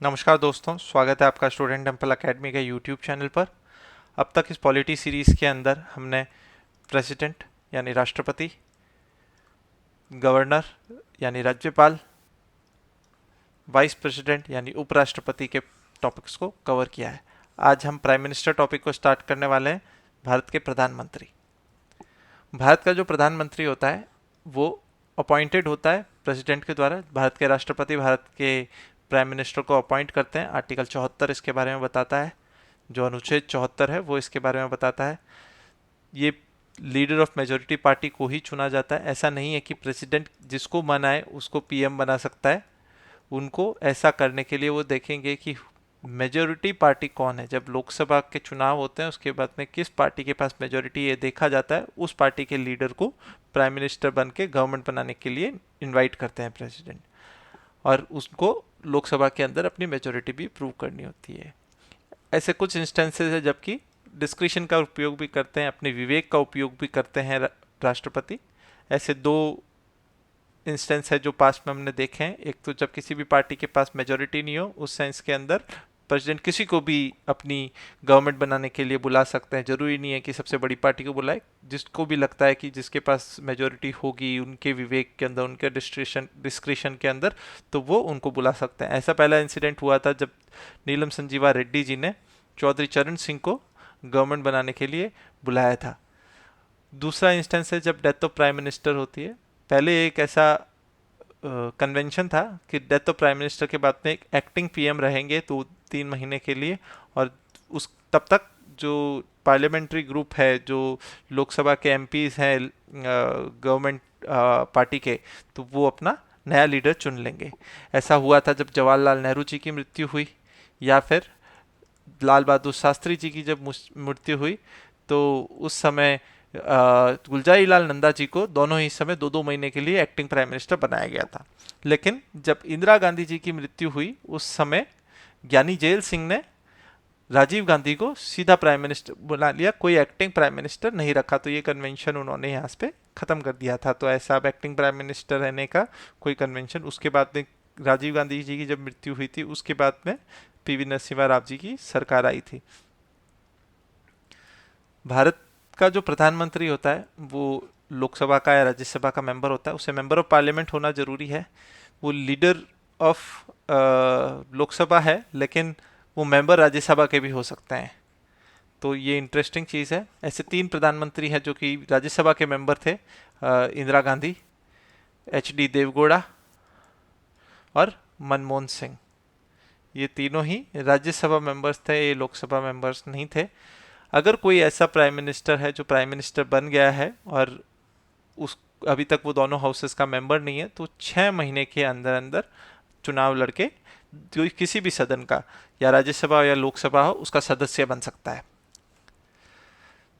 नमस्कार दोस्तों, स्वागत है आपका स्टूडेंट टेम्पल एकेडमी के यूट्यूब चैनल पर। अब तक इस पॉलिटी सीरीज़ के अंदर हमने प्रेसिडेंट यानी राष्ट्रपति, गवर्नर यानी राज्यपाल, वाइस प्रेसिडेंट यानी उपराष्ट्रपति के टॉपिक्स को कवर किया है। आज हम प्राइम मिनिस्टर टॉपिक को स्टार्ट करने वाले हैं। भारत के प्रधानमंत्री। भारत का जो प्रधानमंत्री होता है वो अपॉइंटेड होता है प्रेसिडेंट के द्वारा। भारत के राष्ट्रपति भारत के प्राइम मिनिस्टर को अपॉइंट करते हैं। आर्टिकल 74 इसके बारे में बताता है। जो अनुच्छेद 74 है वो इसके बारे में बताता है। ये लीडर ऑफ मेजोरिटी पार्टी को ही चुना जाता है। ऐसा नहीं है कि प्रेसिडेंट जिसको मन आए उसको पीएम बना सकता है। उनको ऐसा करने के लिए वो देखेंगे कि मेजोरिटी पार्टी कौन है। जब लोकसभा के चुनाव होते हैं उसके बाद में किस पार्टी के पास मेजोरिटी ये देखा जाता है। उस पार्टी के लीडर को प्राइम मिनिस्टर बन के गवर्नमेंट बनाने के लिए इनवाइट करते हैं प्रेसिडेंट, और उसको लोकसभा के अंदर अपनी मेजोरिटी भी प्रूव करनी होती है। ऐसे कुछ इंस्टेंसेस है जबकि डिस्क्रिशन का उपयोग भी करते हैं, अपने विवेक का उपयोग भी करते हैं राष्ट्रपति। ऐसे दो इंस्टेंस है जो पास्ट में हमने देखे हैं। एक तो जब किसी भी पार्टी के पास मेजोरिटी नहीं हो, उस सेंस के अंदर प्रेसिडेंट किसी को भी अपनी गवर्नमेंट बनाने के लिए बुला सकते हैं। जरूरी नहीं है कि सबसे बड़ी पार्टी को बुलाए, जिसको भी लगता है कि जिसके पास मेजोरिटी होगी उनके विवेक के अंदर, उनके डिस्क्रिशन के अंदर, तो वो उनको बुला सकते हैं। ऐसा पहला इंसिडेंट हुआ था जब नीलम संजीवा रेड्डी जी ने चौधरी चरण सिंह को गवर्नमेंट बनाने के लिए बुलाया था। दूसरा इंस्टेंस है जब डेथ ऑफ प्राइम मिनिस्टर होती है। पहले एक ऐसा कन्वेंशन था कि डेथ ऑफ प्राइम मिनिस्टर के बाद में एक एक्टिंग पीएम रहेंगे 2-3 महीने के लिए, और उस तब तक जो पार्लियामेंट्री ग्रुप है, जो लोकसभा के एमपीज हैं गवर्नमेंट पार्टी के, तो वो अपना नया लीडर चुन लेंगे। ऐसा हुआ था जब जवाहरलाल नेहरू जी की मृत्यु हुई, या फिर लाल बहादुर शास्त्री जी की जब मृत्यु हुई, तो उस समय गुलजारी लाल नंदा जी को दोनों ही समय 2-2 महीने के लिए एक्टिंग प्राइम मिनिस्टर बनाया गया था। लेकिन जब इंदिरा गांधी जी की मृत्यु हुई उस समय ज्ञानी जेल सिंह ने राजीव गांधी को सीधा प्राइम मिनिस्टर बना लिया, कोई एक्टिंग प्राइम मिनिस्टर नहीं रखा। तो ये कन्वेंशन उन्होंने यहाँ पे खत्म कर दिया था। तो ऐसा अब एक्टिंग प्राइम मिनिस्टर रहने का कोई कन्वेंशन, उसके बाद में राजीव गांधी जी की जब मृत्यु हुई थी उसके बाद में पीवी नरसिम्हा राव जी की सरकार आई थी। भारत का जो प्रधानमंत्री होता है वो लोकसभा का या राज्यसभा का मेंबर होता है। उसे मेंबर ऑफ पार्लियामेंट होना जरूरी है। वो लीडर ऑफ लोकसभा है, लेकिन वो मेंबर राज्यसभा के भी हो सकते हैं। तो ये इंटरेस्टिंग चीज़ है। ऐसे 3 प्रधानमंत्री हैं जो कि राज्यसभा के मेंबर थे, इंदिरा गांधी, एच डी देवगौड़ा और मनमोहन सिंह। ये तीनों ही राज्यसभा मेंबर्स थे, ये लोकसभा मेंबर्स नहीं थे। अगर कोई ऐसा प्राइम मिनिस्टर है जो प्राइम मिनिस्टर बन गया है और उस अभी तक वो दोनों हाउसेस का मेंबर नहीं है, तो 6 महीने के अंदर अंदर चुनाव लड़के जो किसी भी सदन का, या राज्यसभा या लोकसभा हो, उसका सदस्य बन सकता है।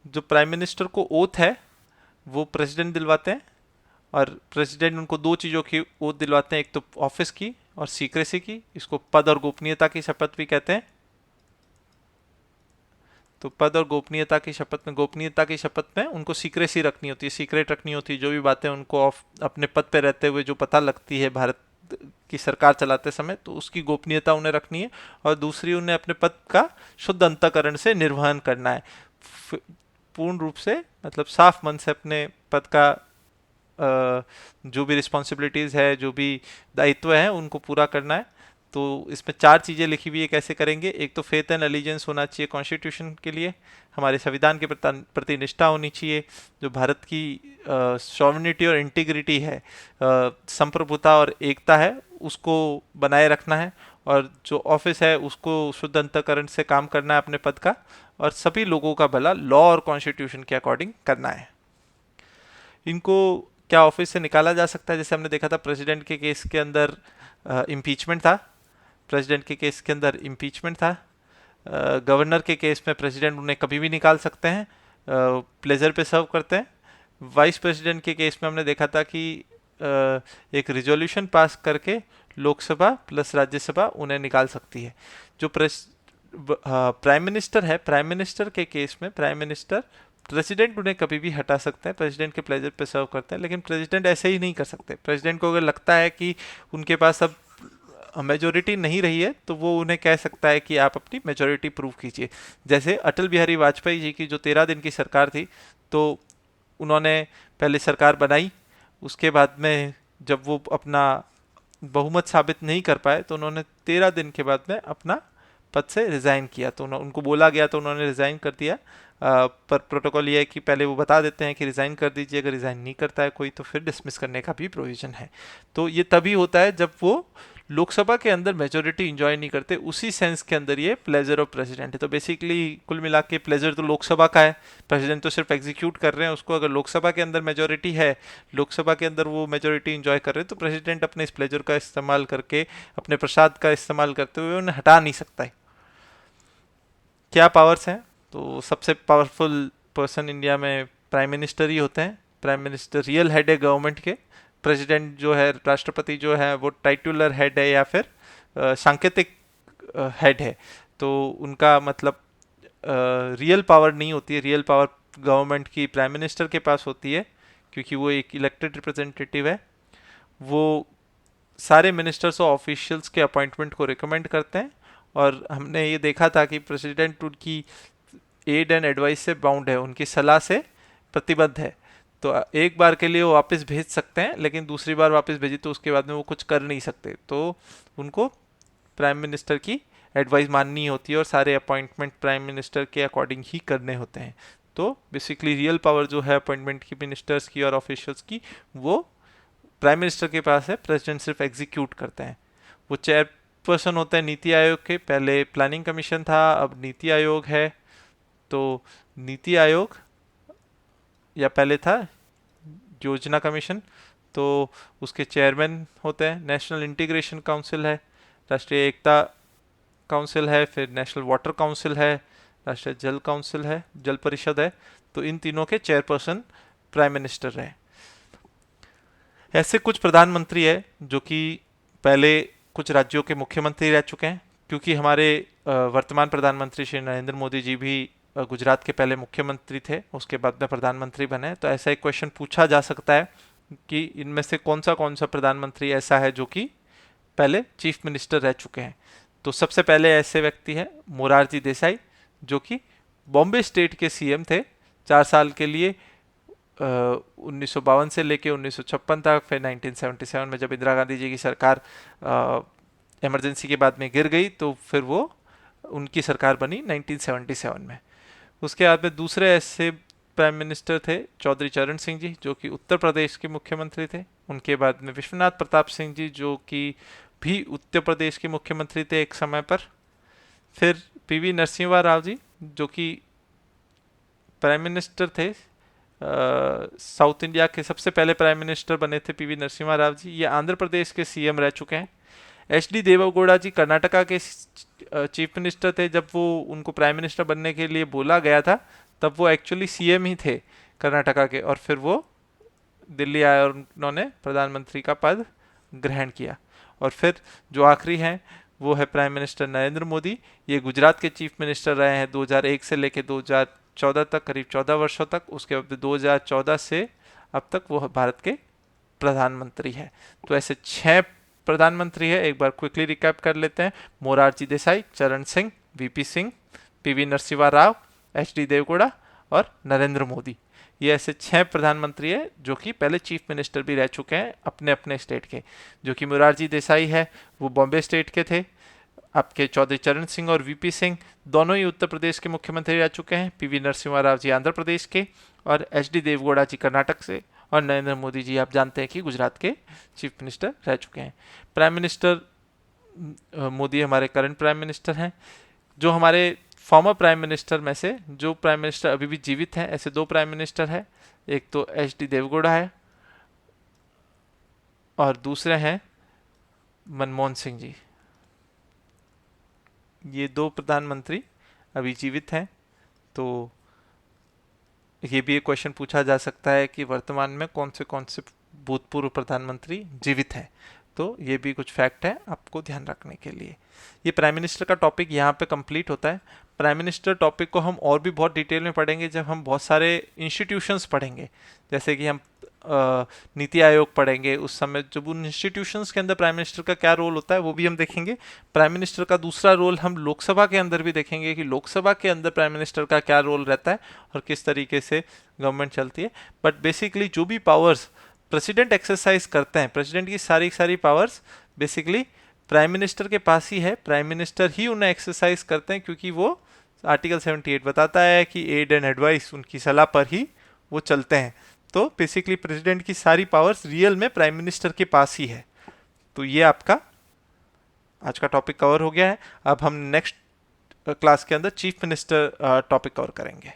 जो प्राइम मिनिस्टर को ओथ है वो प्रेसिडेंट दिलवाते हैं, और प्रेसिडेंट उनको 2 चीज़ों की ओथ दिलवाते हैं, एक तो ऑफिस की और सीक्रेसी की। इसको पद और गोपनीयता की शपथ भी कहते हैं। तो पद और गोपनीयता की शपथ में, गोपनीयता की शपथ में उनको सीक्रेसी रखनी होती है, सीक्रेट रखनी होती है। जो भी बातें उनको अपने पद पे रहते हुए जो पता लगती है भारत की सरकार चलाते समय, तो उसकी गोपनीयता उन्हें रखनी है। और दूसरी, उन्हें अपने पद का शुद्ध अंतःकरण से निर्वहन करना है। पूर्ण रूप से, मतलब साफ मन से अपने पद का जो भी रिस्पॉन्सिबिलिटीज़ है, जो भी दायित्व है, उनको पूरा करना है। तो इसमें 4 चीज़ें लिखी हुई है कैसे करेंगे। एक तो फेथ एंड एलिजेंस होना चाहिए कॉन्स्टिट्यूशन के लिए, हमारे संविधान के प्रति निष्ठा होनी चाहिए। जो भारत की सॉवरेनिटी और इंटीग्रिटी है, संप्रभुता और एकता है, उसको बनाए रखना है। और जो ऑफिस है उसको शुद्ध अंतःकरण से काम करना है अपने पद का, और सभी लोगों का भला लॉ और कॉन्स्टिट्यूशन के अकॉर्डिंग करना है। इनको क्या ऑफिस से निकाला जा सकता है? जैसे हमने देखा था प्रेसिडेंट के केस के अंदर इम्पीचमेंट था, प्रेसिडेंट के केस के अंदर इम्पीचमेंट था। गवर्नर के केस में प्रेसिडेंट उन्हें कभी भी निकाल सकते हैं, प्लेजर पे सर्व करते हैं। वाइस प्रेसिडेंट के केस में हमने देखा था कि एक रिजोल्यूशन पास करके लोकसभा प्लस राज्यसभा उन्हें निकाल सकती है। जो प्राइम मिनिस्टर है, प्राइम मिनिस्टर के केस में प्राइम मिनिस्टर, प्रेसिडेंट उन्हें कभी भी हटा सकते हैं, प्रेसिडेंट के प्लेजर पे सर्व करते हैं। लेकिन प्रेसिडेंट ऐसे ही नहीं कर सकते। प्रेसिडेंट को अगर लगता है कि उनके पास अब मेजोरिटी नहीं रही है तो वो उन्हें कह सकता है कि आप अपनी मेजोरिटी प्रूव कीजिए। जैसे अटल बिहारी वाजपेयी जी की जो 13 दिन की सरकार थी, तो उन्होंने पहले सरकार बनाई, उसके बाद में जब वो अपना बहुमत साबित नहीं कर पाए तो उन्होंने 13 दिन के बाद में अपना पद से रिजाइन किया। तो उनको बोला गया तो उन्होंने रिजाइन कर दिया। पर प्रोटोकॉल ये है कि पहले वो बता देते हैं कि रिजाइन कर दीजिए, अगर रिजाइन नहीं करता है कोई तो फिर डिसमिस करने का भी प्रोविजन है। तो ये तभी होता है जब वो लोकसभा के अंदर मेजोरिटी इंजॉय नहीं करते, उसी सेंस के अंदर ये प्लेजर ऑफ प्रेसिडेंट है। तो बेसिकली कुल मिला के प्लेजर तो लोकसभा का है, प्रेसिडेंट तो सिर्फ एग्जीक्यूट कर रहे हैं उसको। अगर लोकसभा के अंदर मेजोरिटी है, लोकसभा के अंदर वो मेजोरिटी इंजॉय कर रहे हैं, तो प्रेसिडेंट अपने इस प्लेजर का इस्तेमाल करके, अपने प्रसाद का इस्तेमाल करते हुए उन्हें हटा नहीं सकता है। क्या पावर्स हैं? तो सबसे पावरफुल पर्सन इंडिया में प्राइम मिनिस्टर ही होते हैं। प्राइम मिनिस्टर रियल हेड है गवर्नमेंट के। प्रेसिडेंट जो है, राष्ट्रपति जो है, वो टाइटुलर हेड है या फिर सांकेतिक हेड है। तो उनका मतलब रियल पावर नहीं होती है। रियल पावर गवर्नमेंट की प्राइम मिनिस्टर के पास होती है, क्योंकि वो एक इलेक्टेड रिप्रेजेंटेटिव है। वो सारे मिनिस्टर्स और ऑफिशियल्स के अपॉइंटमेंट को रिकमेंड करते हैं, और हमने ये देखा था कि प्रेसिडेंट उनकी एड एंड एडवाइस से बाउंड है, उनकी सलाह से प्रतिबद्ध है। तो एक बार के लिए वो वापस भेज सकते हैं, लेकिन दूसरी बार वापस भेजी तो उसके बाद में वो कुछ कर नहीं सकते। तो उनको प्राइम मिनिस्टर की एडवाइस माननी होती है और सारे अपॉइंटमेंट प्राइम मिनिस्टर के अकॉर्डिंग ही करने होते हैं। तो बेसिकली रियल पावर जो है अपॉइंटमेंट की, मिनिस्टर्स की और ऑफिशियल्स की, वो प्राइम मिनिस्टर के पास है। प्रेसिडेंट सिर्फ एग्जीक्यूट करते हैं। वो चेयरपर्सन होते हैं नीति आयोग के। पहले प्लानिंग कमीशन था, अब नीति आयोग है। तो नीति आयोग, या पहले था योजना कमीशन, तो उसके चेयरमैन होते हैं। नेशनल इंटीग्रेशन काउंसिल है, राष्ट्रीय एकता काउंसिल है, फिर नेशनल वाटर काउंसिल है, राष्ट्रीय जल काउंसिल है, जल परिषद है। तो इन तीनों के चेयरपर्सन प्राइम मिनिस्टर रहे। ऐसे कुछ प्रधानमंत्री है जो कि पहले कुछ राज्यों के मुख्यमंत्री रह चुके हैं, क्योंकि हमारे वर्तमान प्रधानमंत्री श्री नरेंद्र मोदी जी भी गुजरात के पहले मुख्यमंत्री थे, उसके बाद में प्रधानमंत्री बने। तो ऐसा एक क्वेश्चन पूछा जा सकता है कि इनमें से कौन सा प्रधानमंत्री ऐसा है जो कि पहले चीफ मिनिस्टर रह चुके हैं। तो सबसे पहले ऐसे व्यक्ति हैं मोरारजी देसाई, जो कि बॉम्बे स्टेट के सीएम थे 4 साल के लिए, 1952 से लेके 1956 तक। फिर 1977 में जब इंदिरा गांधी जी की सरकार इमरजेंसी के बाद में गिर गई, तो फिर वो उनकी सरकार बनी 1977 में। उसके बाद में दूसरे ऐसे प्राइम मिनिस्टर थे चौधरी चरण सिंह जी, जो कि उत्तर प्रदेश के मुख्यमंत्री थे। उनके बाद में विश्वनाथ प्रताप सिंह जी, जो कि भी उत्तर प्रदेश के मुख्यमंत्री थे एक समय पर। फिर पीवी नरसिम्हा राव जी, जो कि प्राइम मिनिस्टर थे, साउथ इंडिया के सबसे पहले प्राइम मिनिस्टर बने थे पीवी नरसिम्हा राव जी। ये आंध्र प्रदेश के सीएम रह चुके हैं। एच डी देवेगौड़ा जी कर्नाटका के चीफ मिनिस्टर थे। जब वो उनको प्राइम मिनिस्टर बनने के लिए बोला गया था, तब वो एक्चुअली सीएम ही थे कर्नाटका के, और फिर वो दिल्ली आए और उन्होंने प्रधानमंत्री का पद ग्रहण किया। और फिर जो आखिरी हैं वो है प्राइम मिनिस्टर नरेंद्र मोदी। ये गुजरात के चीफ मिनिस्टर रहे हैं 2001 से लेकर 2014 तक, करीब 14 वर्षों तक। उसके बाद 2014 से अब तक वो भारत के प्रधानमंत्री है। तो ऐसे 6 प्रधानमंत्री है। एक बार क्विकली रिकैप कर लेते हैं। Morarji Desai, Charan Singh, VP Singh, PV Narasimha Rao, H D Deve Gowda और नरेंद्र मोदी। ये ऐसे 6 प्रधानमंत्री है जो कि पहले चीफ मिनिस्टर भी रह चुके हैं अपने अपने स्टेट के। जो कि मोरारजी देसाई है वो बॉम्बे स्टेट के थे। आपके चौधरी चरण सिंह और वीपी सिंह दोनों ही उत्तर प्रदेश के मुख्यमंत्री रह चुके हैं। पीवी नरसिम्हा राव जी आंध्र प्रदेश के, और एच डी देवगौड़ा जी कर्नाटक से, और नरेंद्र मोदी जी आप जानते हैं कि गुजरात के चीफ मिनिस्टर रह चुके हैं। प्राइम मिनिस्टर मोदी हमारे करंट प्राइम मिनिस्टर हैं। जो हमारे फॉर्मर प्राइम मिनिस्टर में से जो प्राइम मिनिस्टर अभी भी जीवित हैं, ऐसे 2 प्राइम मिनिस्टर हैं। एक तो एच डी देवगौड़ा है और दूसरे हैं मनमोहन सिंह जी। ये 2 प्रधानमंत्री अभी जीवित हैं। तो ये भी एक क्वेश्चन पूछा जा सकता है कि वर्तमान में कौन से भूतपूर्व प्रधानमंत्री जीवित हैं। तो ये भी कुछ फैक्ट है आपको ध्यान रखने के लिए। ये प्राइम मिनिस्टर का टॉपिक यहाँ पे कंप्लीट होता है। प्राइम मिनिस्टर टॉपिक को हम और भी बहुत डिटेल में पढ़ेंगे जब हम बहुत सारे इंस्टीट्यूशंस पढ़ेंगे। जैसे कि हम नीति आयोग पढ़ेंगे उस समय जब उन इंस्टीट्यूशंस के अंदर प्राइम मिनिस्टर का क्या रोल होता है वो भी हम देखेंगे। प्राइम मिनिस्टर का दूसरा रोल हम लोकसभा के अंदर भी देखेंगे कि लोकसभा के अंदर प्राइम मिनिस्टर का क्या रोल रहता है और किस तरीके से गवर्नमेंट चलती है। बट बेसिकली जो भी पावर्स प्रेसिडेंट एक्सरसाइज करते हैं, प्रेसिडेंट की सारी सारी पावर्स बेसिकली प्राइम मिनिस्टर के पास ही है, प्राइम मिनिस्टर ही उन्हें एक्सरसाइज करते हैं, क्योंकि वो आर्टिकल 78 बताता है कि एड एंड एडवाइस उनकी सलाह पर ही वो चलते हैं। तो बेसिकली प्रेसिडेंट की सारी पावर्स रियल में प्राइम मिनिस्टर के पास ही है। तो ये आपका आज का टॉपिक कवर हो गया है। अब हम नेक्स्ट क्लास के अंदर चीफ मिनिस्टर टॉपिक कवर करेंगे।